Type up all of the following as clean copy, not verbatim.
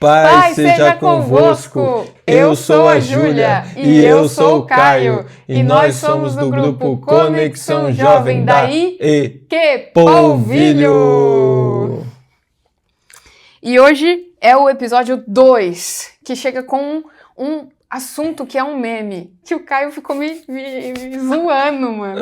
Paz seja convosco, eu sou a Júlia e eu sou o Caio e nós somos do grupo Conexão Jovem da IQ Polvilho. E hoje é o episódio 2, que chega com um assunto que é um meme, que o Caio ficou me zoando, mano.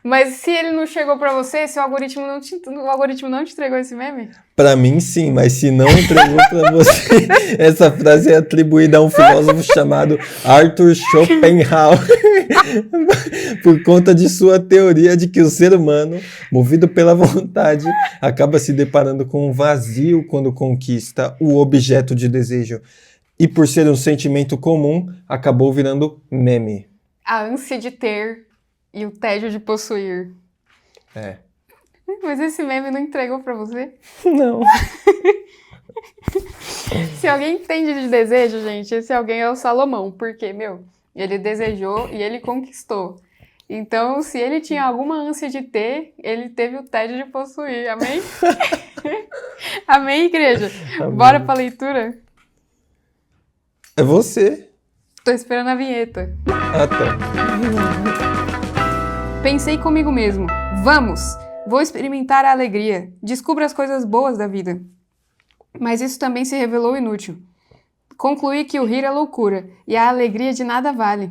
Mas se ele não chegou pra você, se o algoritmo não te entregou esse meme? Pra mim sim, mas se não entregou pra você, essa frase é atribuída a um filósofo chamado Arthur Schopenhauer, por conta de sua teoria de que o ser humano, movido pela vontade, acaba se deparando com um vazio quando conquista o objeto de desejo. E por ser um sentimento comum, acabou virando meme. A ânsia de ter e o tédio de possuir. É. Mas esse meme não entregou pra você? Não. Se alguém entende de desejo, gente, esse alguém é o Salomão. Porque, ele desejou e ele conquistou. Então, se ele tinha alguma ânsia de ter, ele teve o tédio de possuir. Amém? Amém, igreja? Amém. Bora pra leitura? É você. Tô esperando a vinheta. Ah, tá. Pensei comigo mesmo. Vamos! Vou experimentar a alegria. Descubra as coisas boas da vida. Mas isso também se revelou inútil. Concluí que o rir é loucura e a alegria de nada vale.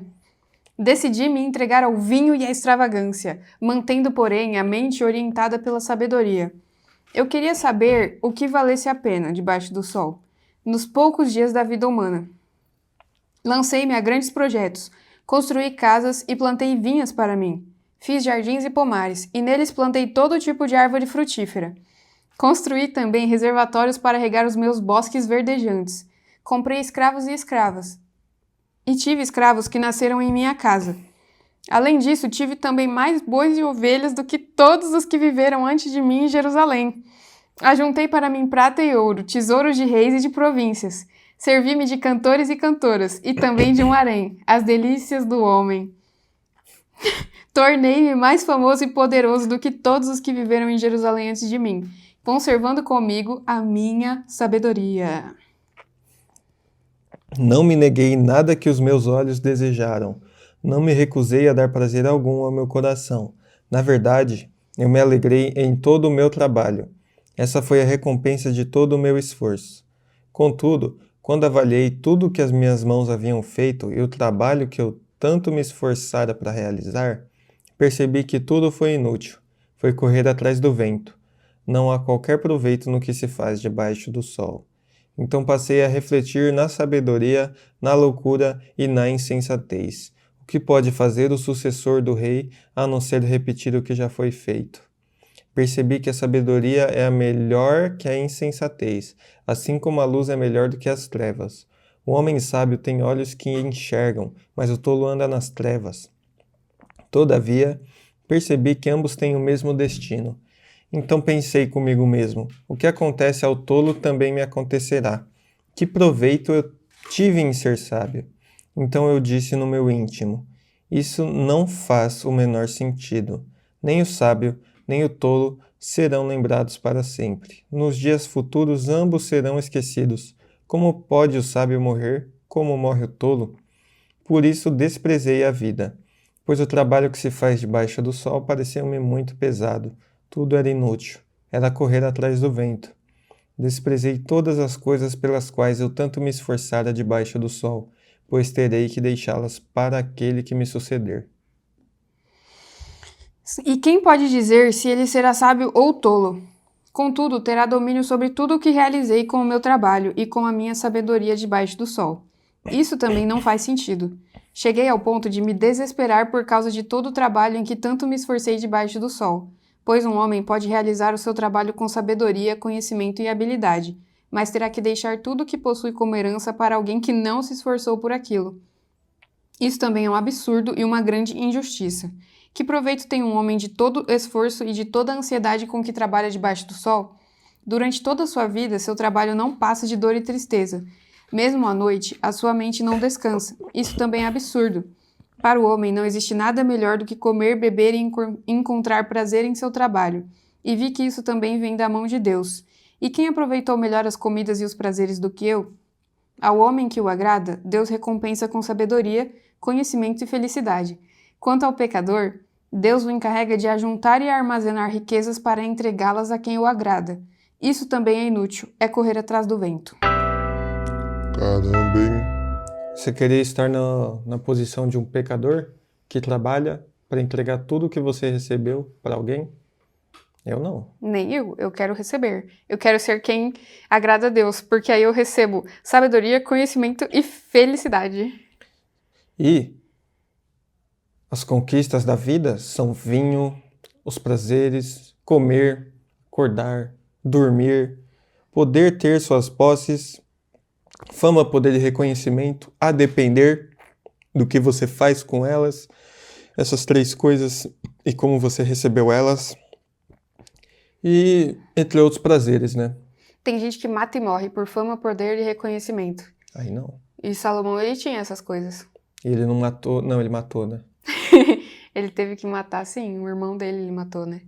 Decidi me entregar ao vinho e à extravagância, mantendo, porém, a mente orientada pela sabedoria. Eu queria saber o que valesse a pena debaixo do sol, nos poucos dias da vida humana. Lancei-me a grandes projetos, construí casas e plantei vinhas para mim. Fiz jardins e pomares, e neles plantei todo tipo de árvore frutífera. Construí também reservatórios para regar os meus bosques verdejantes. Comprei escravos e escravas. E tive escravos que nasceram em minha casa. Além disso, tive também mais bois e ovelhas do que todos os que viveram antes de mim em Jerusalém. Ajuntei para mim prata e ouro, tesouros de reis e de províncias. Servi-me de cantores e cantoras, e também de um harém, as delícias do homem. Tornei-me mais famoso e poderoso do que todos os que viveram em Jerusalém antes de mim, conservando comigo a minha sabedoria. Não me neguei nada que os meus olhos desejaram. Não me recusei a dar prazer algum ao meu coração. Na verdade, eu me alegrei em todo o meu trabalho. Essa foi a recompensa de todo o meu esforço. Contudo, quando avaliei tudo o que as minhas mãos haviam feito e o trabalho que eu tanto me esforçara para realizar, percebi que tudo foi inútil, foi correr atrás do vento. Não há qualquer proveito no que se faz debaixo do sol. Então passei a refletir na sabedoria, na loucura e na insensatez. O que pode fazer o sucessor do rei, a não ser repetir o que já foi feito? Percebi que a sabedoria é melhor que a insensatez, assim como a luz é melhor do que as trevas. O homem sábio tem olhos que enxergam, mas o tolo anda nas trevas. Todavia, percebi que ambos têm o mesmo destino. Então pensei comigo mesmo, o que acontece ao tolo também me acontecerá. Que proveito eu tive em ser sábio? Então eu disse no meu íntimo, isso não faz o menor sentido. Nem o sábio, nem o tolo serão lembrados para sempre. Nos dias futuros ambos serão esquecidos. Como pode o sábio morrer? Como morre o tolo? Por isso desprezei a vida, pois o trabalho que se faz debaixo do sol pareceu-me muito pesado. Tudo era inútil, era correr atrás do vento. Desprezei todas as coisas pelas quais eu tanto me esforçara debaixo do sol, pois terei que deixá-las para aquele que me suceder. E quem pode dizer se ele será sábio ou tolo? Contudo, terá domínio sobre tudo o que realizei com o meu trabalho e com a minha sabedoria debaixo do sol. Isso também não faz sentido. Cheguei ao ponto de me desesperar por causa de todo o trabalho em que tanto me esforcei debaixo do sol, pois um homem pode realizar o seu trabalho com sabedoria, conhecimento e habilidade, mas terá que deixar tudo o que possui como herança para alguém que não se esforçou por aquilo. Isso também é um absurdo e uma grande injustiça. Que proveito tem um homem de todo esforço e de toda a ansiedade com que trabalha debaixo do sol? Durante toda a sua vida, seu trabalho não passa de dor e tristeza. Mesmo à noite, a sua mente não descansa. Isso também é absurdo. Para o homem, não existe nada melhor do que comer, beber e encontrar prazer em seu trabalho. E vi que isso também vem da mão de Deus. E quem aproveitou melhor as comidas e os prazeres do que eu? Ao homem que o agrada, Deus recompensa com sabedoria, conhecimento e felicidade. Quanto ao pecador, Deus o encarrega de ajuntar e armazenar riquezas para entregá-las a quem o agrada. Isso também é inútil, é correr atrás do vento. Caramba, hein? Você queria estar na posição de um pecador que trabalha para entregar tudo o que você recebeu para alguém? Eu não. Nem eu quero receber. Eu quero ser quem agrada a Deus, porque aí eu recebo sabedoria, conhecimento e felicidade. E as conquistas da vida são vinho, os prazeres, comer, acordar, dormir, poder ter suas posses, fama, poder e reconhecimento, a depender do que você faz com elas, essas 3 coisas e como você recebeu elas, e entre outros prazeres, né? Tem gente que mata e morre por fama, poder e reconhecimento. Aí não. E Salomão, ele tinha essas coisas. E ele não matou, não, ele matou, né? Ele teve que matar, sim, o irmão dele ele matou, né?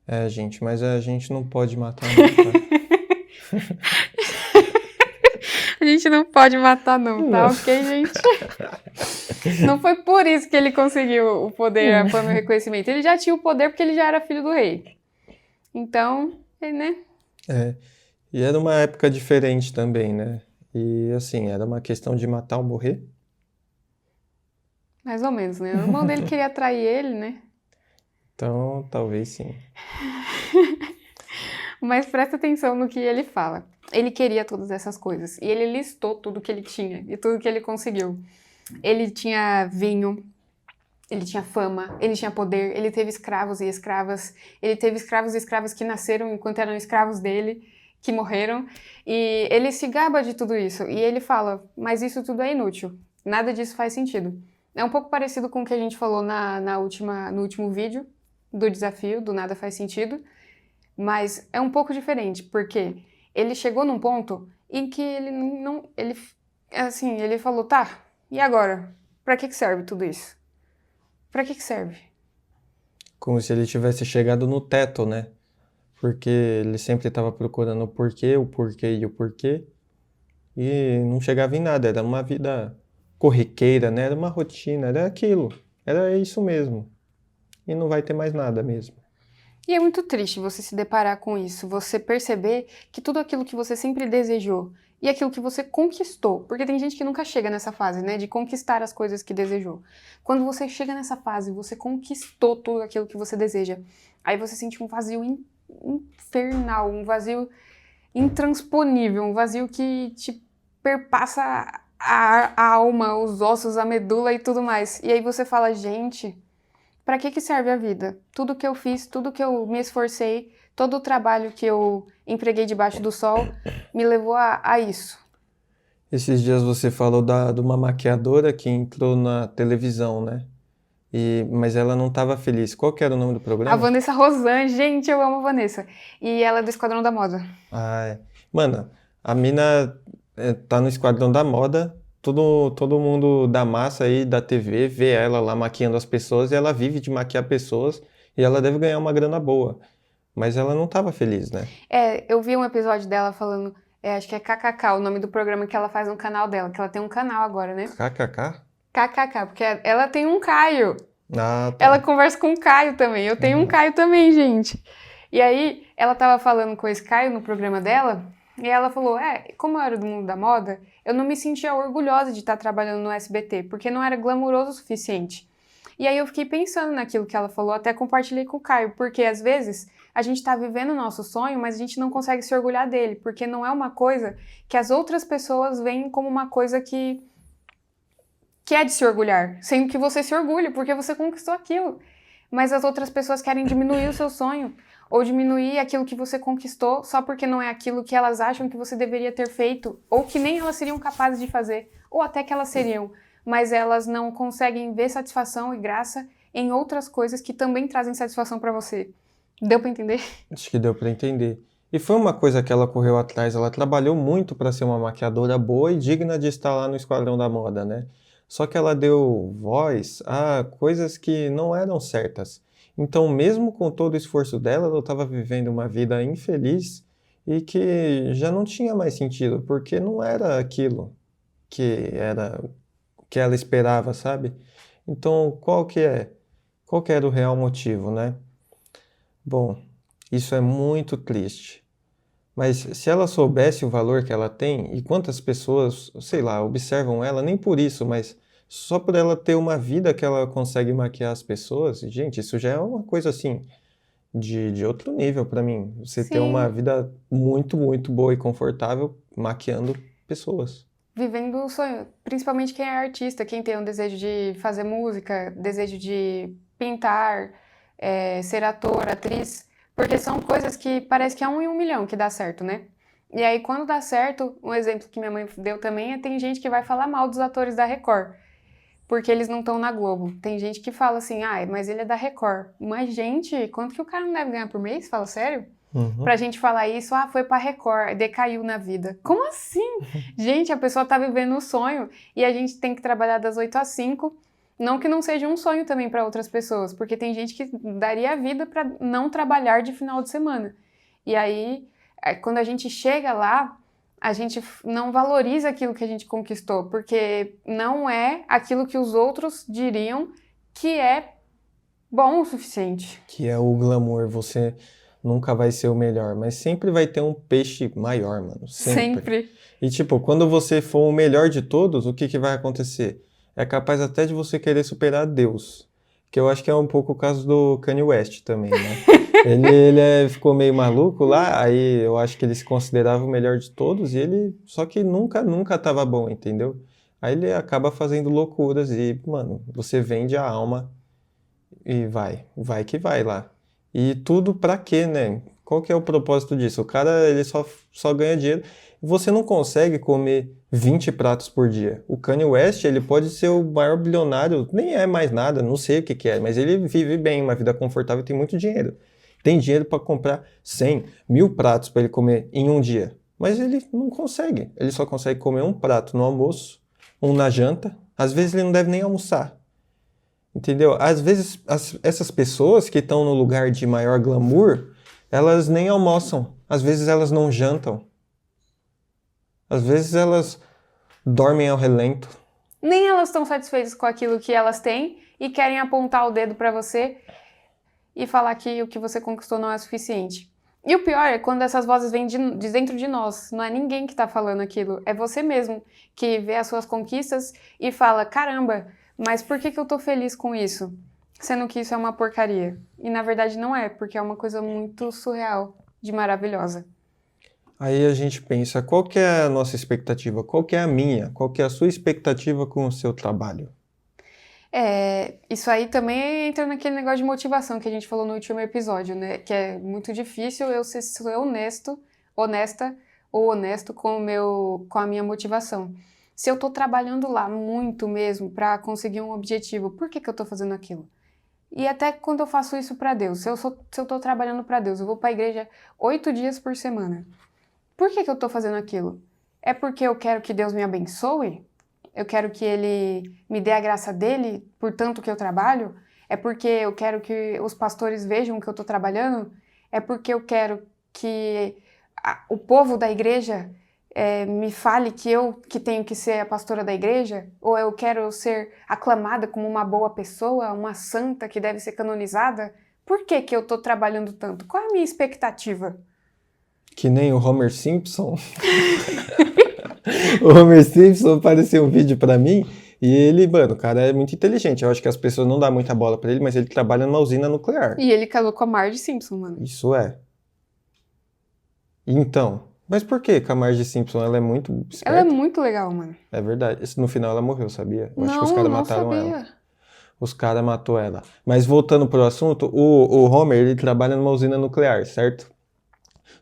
É, gente, mas a gente não pode matar, não, tá? A gente não pode matar não, tá? Ok, gente? Não foi por isso que ele conseguiu o poder, a fama e o reconhecimento. Ele já tinha o poder porque ele já era filho do rei. Então, né? É, e era uma época diferente também, né? E assim, era uma questão de matar ou morrer. Mais ou menos, né? O irmão dele queria atrair ele, né? Então, talvez sim. Mas presta atenção no que ele fala. Ele queria todas essas coisas. E ele listou tudo que ele tinha e tudo que ele conseguiu. Ele tinha vinho, ele tinha fama, ele tinha poder, ele teve escravos e escravas, ele teve escravos e escravas que nasceram enquanto eram escravos dele, que morreram, e ele se gaba de tudo isso, e ele fala, mas isso tudo é inútil, nada disso faz sentido. É um pouco parecido com o que a gente falou no último vídeo do desafio, do nada faz sentido, mas é um pouco diferente, porque ele chegou num ponto em que ele falou, tá, e agora? Pra que serve tudo isso? Pra que serve? Como se ele tivesse chegado no teto, né? Porque ele sempre estava procurando o porquê e o porquê. E não chegava em nada. Era uma vida corriqueira, né? Era uma rotina, era aquilo. Era isso mesmo. E não vai ter mais nada mesmo. E é muito triste você se deparar com isso, você perceber que tudo aquilo que você sempre desejou e aquilo que você conquistou, porque tem gente que nunca chega nessa fase, né, de conquistar as coisas que desejou. Quando você chega nessa fase, você conquistou tudo aquilo que você deseja, aí você sente um vazio infernal, um vazio intransponível, um vazio que te perpassa a alma, os ossos, a medula e tudo mais. E aí você fala, gente, para que serve a vida? Tudo que eu fiz, tudo que eu me esforcei, todo o trabalho que eu empreguei debaixo do sol me levou a isso. Esses dias você falou de uma maquiadora que entrou na televisão, né? Mas ela não estava feliz. Qual que era o nome do programa? A Vanessa Rosan, gente, eu amo a Vanessa. E ela é do Esquadrão da Moda. Ah, é. Mano, a mina tá no Esquadrão da Moda, todo mundo da massa aí, da TV, vê ela lá maquiando as pessoas e ela vive de maquiar pessoas e ela deve ganhar uma grana boa. Mas ela não tava feliz, né? Eu vi um episódio dela falando, acho que é KKK, o nome do programa que ela faz no canal dela, que ela tem um canal agora, né? KKK? KKK, porque ela tem um Caio. Ah, tá. Ela conversa com o Caio também. Eu tenho um Caio também, gente. E aí, ela tava falando com esse Caio no programa dela, e ela falou, como eu era do mundo da moda, eu não me sentia orgulhosa de estar trabalhando no SBT, porque não era glamuroso o suficiente. E aí eu fiquei pensando naquilo que ela falou, até compartilhei com o Caio, porque às vezes a gente tá vivendo o nosso sonho, mas a gente não consegue se orgulhar dele, porque não é uma coisa que as outras pessoas veem como uma coisa que é de se orgulhar, sendo que você se orgulha porque você conquistou aquilo. Mas as outras pessoas querem diminuir o seu sonho, ou diminuir aquilo que você conquistou só porque não é aquilo que elas acham que você deveria ter feito, ou que nem elas seriam capazes de fazer, ou até que elas seriam, mas elas não conseguem ver satisfação e graça em outras coisas que também trazem satisfação pra você. Deu pra entender? Acho que deu pra entender. E foi uma coisa que ela correu atrás, ela trabalhou muito para ser uma maquiadora boa e digna de estar lá no Esquadrão da Moda, né? Só que ela deu voz a coisas que não eram certas. Então, mesmo com todo o esforço dela, ela estava vivendo uma vida infeliz e que já não tinha mais sentido, porque não era aquilo era que ela esperava, sabe? Então, qual que era o real motivo, né? Bom, isso é muito triste. Mas se ela soubesse o valor que ela tem e quantas pessoas, sei lá, observam ela, nem por isso, mas só por ela ter uma vida que ela consegue maquiar as pessoas, gente, isso já é uma coisa assim de outro nível pra mim. Você ter uma Sim, vida muito, muito boa e confortável maquiando pessoas. vivendo o sonho. Principalmente quem é artista, quem tem um desejo de fazer música, desejo de pintar, ser ator, atriz. Porque são coisas que parece que é 1 em 1 milhão que dá certo, né? E aí, quando dá certo, um exemplo que minha mãe deu também é tem gente que vai falar mal dos atores da Record, porque eles não estão na Globo. Tem gente que fala assim, ah, mas ele é da Record. Mas, gente, quanto que o cara não deve ganhar por mês? Fala sério? Uhum. Pra gente falar isso, ah, foi pra Record, decaiu na vida. Como assim? Gente, a pessoa tá vivendo um sonho e a gente tem que trabalhar das 8 às 5. Não que não seja um sonho também para outras pessoas, porque tem gente que daria a vida para não trabalhar de final de semana. E aí, quando a gente chega lá, a gente não valoriza aquilo que a gente conquistou, porque não é aquilo que os outros diriam que é bom o suficiente. Que é o glamour, você nunca vai ser o melhor, mas sempre vai ter um peixe maior, mano, sempre. Sempre. E tipo, quando você for o melhor de todos, o que que vai acontecer? É capaz até de você querer superar Deus, que eu acho que é um pouco o caso do Kanye West também, né? Ficou meio maluco lá, aí eu acho que ele se considerava o melhor de todos e ele só que nunca tava bom, entendeu? Aí ele acaba fazendo loucuras e, mano, você vende a alma e vai que vai lá. E tudo pra quê, né? Qual que é o propósito disso? O cara, ele só ganha dinheiro. Você não consegue comer 20 pratos por dia. O Kanye West, ele pode ser o maior bilionário, nem é mais nada, não sei o que que é, mas ele vive bem, uma vida confortável, tem muito dinheiro. Tem dinheiro para comprar 100, 1000 pratos para ele comer em um dia. Mas ele não consegue. Ele só consegue comer um prato no almoço, um na janta. Às vezes ele não deve nem almoçar. Entendeu? Às vezes essas pessoas que estão no lugar de maior glamour, elas nem almoçam. Às vezes elas não jantam. Às vezes elas dormem ao relento. Nem elas estão satisfeitas com aquilo que elas têm e querem apontar o dedo para você e falar que o que você conquistou não é suficiente. E o pior é quando essas vozes vêm de dentro de nós. Não é ninguém que está falando aquilo. É você mesmo que vê as suas conquistas e fala, caramba, mas por que eu tô feliz com isso? Sendo que isso é uma porcaria. E na verdade não é, porque é uma coisa muito surreal, de maravilhosa. Aí a gente pensa, qual que é a nossa expectativa? Qual que é a minha? Qual que é a sua expectativa com o seu trabalho? Isso aí também entra naquele negócio de motivação que a gente falou no último episódio, né? Que é muito difícil eu ser honesta ou honesto com a minha motivação. Se eu tô trabalhando lá muito mesmo para conseguir um objetivo, por que eu tô fazendo aquilo? E até quando eu faço isso para Deus, se eu tô trabalhando para Deus, eu vou para a igreja 8 dias por semana. Por que eu tô fazendo aquilo? É porque eu quero que Deus me abençoe? Eu quero que Ele me dê a graça dele por tanto que eu trabalho? É porque eu quero que os pastores vejam que eu tô trabalhando? É porque eu quero que o povo da igreja me fale que eu que tenho que ser a pastora da igreja? Ou eu quero ser aclamada como uma boa pessoa, uma santa que deve ser canonizada? Por que eu tô trabalhando tanto? Qual é a minha expectativa? Que nem o Homer Simpson. O Homer Simpson apareceu um vídeo pra mim e ele, mano, o cara é muito inteligente. Eu acho que as pessoas não dão muita bola pra ele, mas ele trabalha numa usina nuclear. E ele casou com a Marge Simpson, mano. Isso é. Então, mas por que a Marge Simpson? Ela é muito Ela é esperta? muito legal, mano. É verdade. No final ela morreu, sabia? Eu acho que os Não, caras não mataram ela. sabia. Os caras matou ela. Mas voltando pro assunto, o Homer, ele trabalha numa usina nuclear, certo?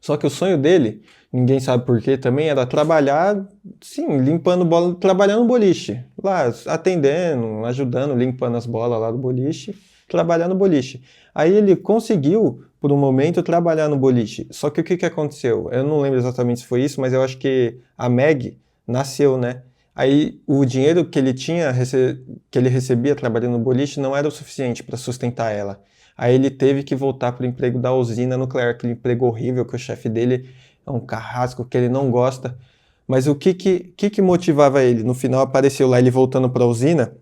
Só que o sonho dele, ninguém sabe por quê também, era trabalhar, sim, limpando bola, trabalhando no boliche. Lá, atendendo, ajudando, limpando as bolas lá do boliche, trabalhando no boliche. Aí ele conseguiu, por um momento, trabalhar no boliche. Só que o que aconteceu? Eu não lembro exatamente se foi isso, mas eu acho que a Meg nasceu, né? Aí o dinheiro que ele tinha, que ele recebia trabalhando no boliche não era o suficiente para sustentar ela. Aí ele teve que voltar para o emprego da usina nuclear, aquele emprego horrível que o chefe dele é um carrasco que ele não gosta. Mas o que motivava ele? No final apareceu lá ele voltando para a usina,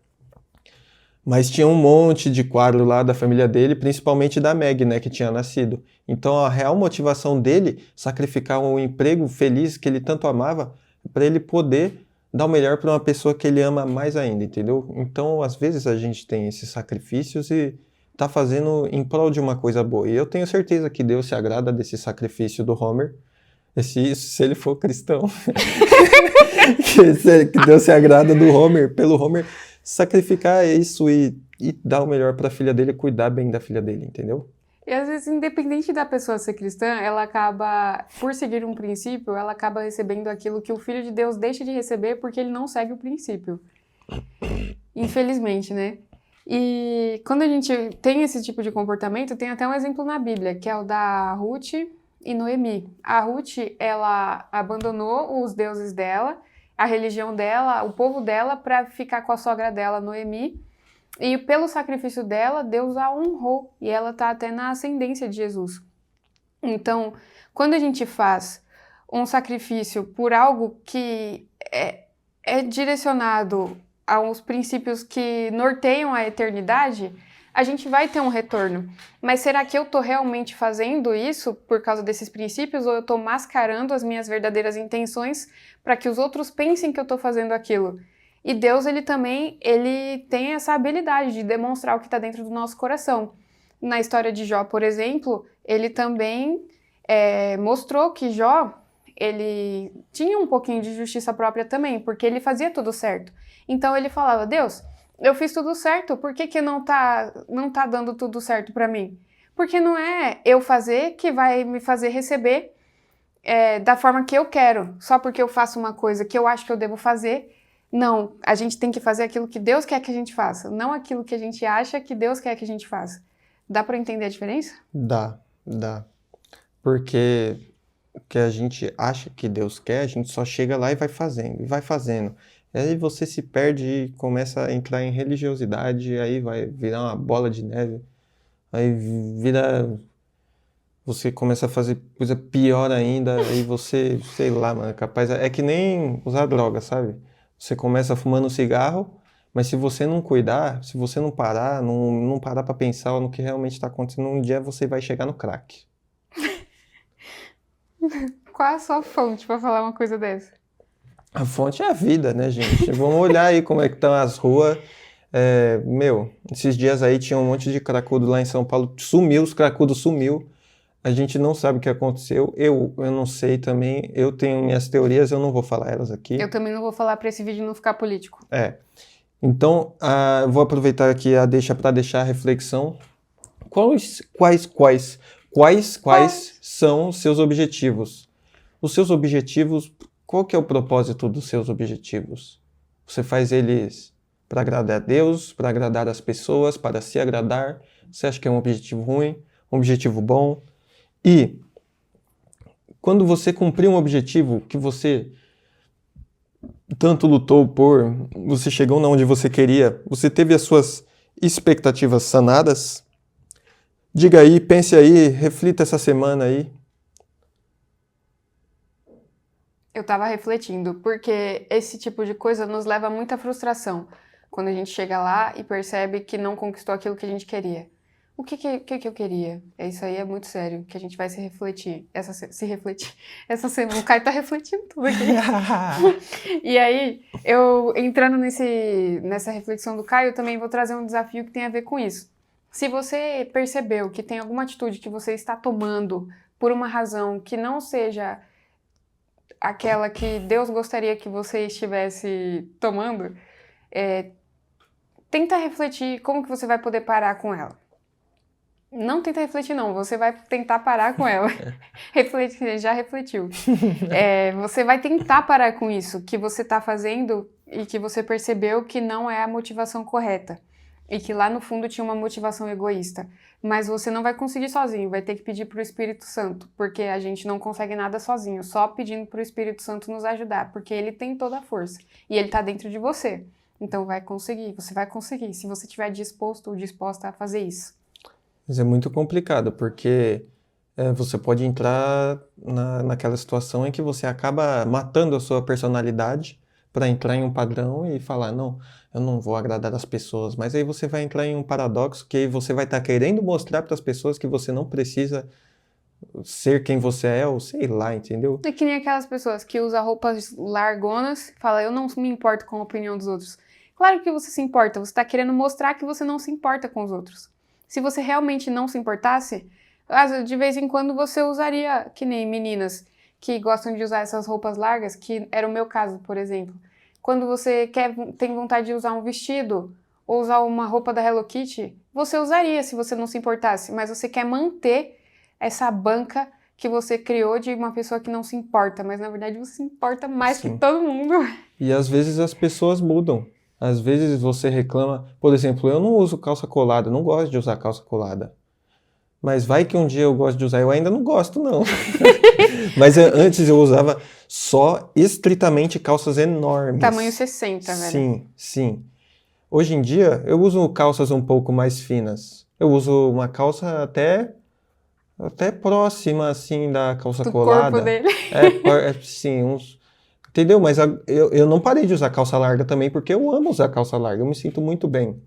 mas tinha um monte de quadro lá da família dele, principalmente da Meg, né, que tinha nascido. Então a real motivação dele, sacrificar um emprego feliz que ele tanto amava, para ele poder dar o melhor para uma pessoa que ele ama mais ainda, entendeu? Então às vezes a gente tem esses sacrifícios e tá fazendo em prol de uma coisa boa. E eu tenho certeza que Deus se agrada desse sacrifício do Homer, se ele for cristão. Que Deus se agrada do Homer, pelo Homer sacrificar isso e dar o melhor para a filha dele, cuidar bem da filha dele, entendeu? E às vezes, independente da pessoa ser cristã, ela acaba, por seguir um princípio, ela acaba recebendo aquilo que o Filho de Deus deixa de receber porque ele não segue o princípio. Infelizmente, né? E quando a gente tem esse tipo de comportamento, tem até um exemplo na Bíblia, que é o da Ruth e Noemi. A Ruth, ela abandonou os deuses dela, a religião dela, o povo dela, para ficar com a sogra dela, Noemi. E pelo sacrifício dela, Deus a honrou. E ela está até na ascendência de Jesus. Então, quando a gente faz um sacrifício por algo que é direcionado aos princípios que norteiam a eternidade, a gente vai ter um retorno. Mas será que eu estou realmente fazendo isso por causa desses princípios ou eu estou mascarando as minhas verdadeiras intenções para que os outros pensem que eu estou fazendo aquilo? E Deus, ele tem essa habilidade de demonstrar o que está dentro do nosso coração. Na história de Jó, por exemplo, ele também mostrou que Jó, ele tinha um pouquinho de justiça própria também, porque ele fazia tudo certo. Então ele falava, Deus, eu fiz tudo certo, por que não tá dando tudo certo para mim? Porque não é eu fazer que vai me fazer receber da forma que eu quero, só porque eu faço uma coisa que eu acho que eu devo fazer. Não, a gente tem que fazer aquilo que Deus quer que a gente faça, não aquilo que a gente acha que Deus quer que a gente faça. Dá para entender a diferença? Dá. Porque o que a gente acha que Deus quer, a gente só chega lá e vai fazendo, e vai fazendo. Aí você se perde e começa a entrar em religiosidade, aí vai virar uma bola de neve, aí você começa a fazer coisa pior ainda, aí você, sei lá, mano, capaz, é que nem usar droga, sabe? Você começa fumando cigarro, mas se você não cuidar, se você não parar, não parar pra pensar no que realmente tá acontecendo, um dia você vai chegar no crack. Qual é a sua fonte para falar uma coisa dessa? A fonte é a vida, né, gente? Vamos olhar aí como é que estão as ruas. Esses dias aí tinha um monte de cracudo lá em São Paulo. Sumiu, os cracudos sumiu. A gente não sabe o que aconteceu. Eu não sei também. Eu tenho minhas teorias, eu não vou falar elas aqui. Eu também não vou falar para esse vídeo não ficar político. Então, vou aproveitar aqui para deixar a reflexão. Quais são os seus objetivos? Os seus objetivos, qual que é o propósito dos seus objetivos? Você faz eles para agradar a Deus, para agradar as pessoas, para se agradar? Você acha que é um objetivo ruim, um objetivo bom? E quando você cumprir um objetivo que você tanto lutou por, você chegou onde você queria, você teve as suas expectativas sanadas? Diga aí, pense aí, reflita essa semana aí. Eu tava refletindo, porque esse tipo de coisa nos leva a muita frustração. Quando a gente chega lá e percebe que não conquistou aquilo que a gente queria. O que eu queria? Isso aí é muito sério, que a gente vai se refletir. Essa semana, o Caio tá refletindo tudo aqui. E aí, eu entrando nessa reflexão do Caio, eu também vou trazer um desafio que tem a ver com isso. Se você percebeu que tem alguma atitude que você está tomando por uma razão que não seja aquela que Deus gostaria que você estivesse tomando, tenta refletir como que você vai poder parar com ela. Não tenta refletir, não. Você vai tentar parar com ela. Refletir, já refletiu. Você vai tentar parar com isso que você está fazendo e que você percebeu que não é a motivação correta. E que lá no fundo tinha uma motivação egoísta. Mas você não vai conseguir sozinho, vai ter que pedir para o Espírito Santo. Porque a gente não consegue nada sozinho, só pedindo para o Espírito Santo nos ajudar. Porque ele tem toda a força. E ele está dentro de você. Então você vai conseguir, se você estiver disposto ou disposta a fazer isso. Mas é muito complicado, porque Você pode entrar naquela situação em que você acaba matando a sua personalidade para entrar em um padrão e falar, não, eu não vou agradar as pessoas. Mas aí você vai entrar em um paradoxo que aí você vai estar querendo mostrar para as pessoas que você não precisa ser quem você é, ou sei lá, entendeu? É que nem aquelas pessoas que usam roupas largonas e falam, eu não me importo com a opinião dos outros. Claro que você se importa, você está querendo mostrar que você não se importa com os outros. Se você realmente não se importasse, de vez em quando você usaria, que nem meninas que gostam de usar essas roupas largas, que era o meu caso, por exemplo. Quando você tem vontade de usar um vestido ou usar uma roupa da Hello Kitty, você usaria se você não se importasse, mas você quer manter essa banca que você criou de uma pessoa que não se importa, mas na verdade você se importa mais que Sim. todo mundo. E às vezes as pessoas mudam. Às vezes você reclama, por exemplo, eu não uso calça colada, não gosto de usar calça colada. Mas vai que um dia eu gosto de usar, eu ainda não gosto não. Mas antes eu usava só estritamente calças enormes. Tamanho 60, velho. Sim, sim. Hoje em dia eu uso calças um pouco mais finas. Eu uso uma calça até próxima assim da calça Do colada. corpo dele. Sim, entendeu? Mas eu não parei de usar calça larga também porque eu amo usar calça larga, eu me sinto muito bem.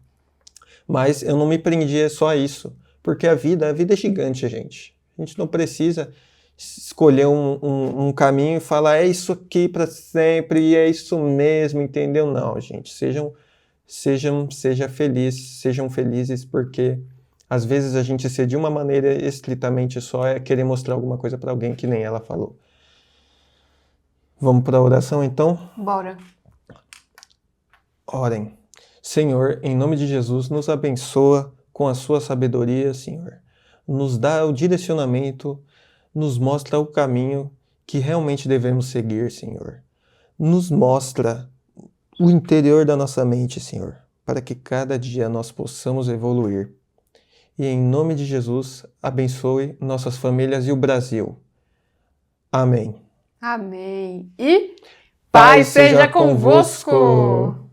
Mas eu não me prendi só a isso, porque a vida é gigante, gente. A gente não precisa escolher um caminho e falar é isso aqui para sempre e é isso mesmo, entendeu? Não, gente. Sejam felizes, porque às vezes a gente ser de uma maneira estritamente só é querer mostrar alguma coisa para alguém que nem ela falou. Vamos para a oração então? Bora. Orem. Senhor, em nome de Jesus, nos abençoa com a sua sabedoria, Senhor. Nos dá o direcionamento, nos mostra o caminho que realmente devemos seguir, Senhor. Nos mostra o interior da nossa mente, Senhor, para que cada dia nós possamos evoluir. E em nome de Jesus, abençoe nossas famílias e o Brasil. Amém. Amém. E paz seja convosco!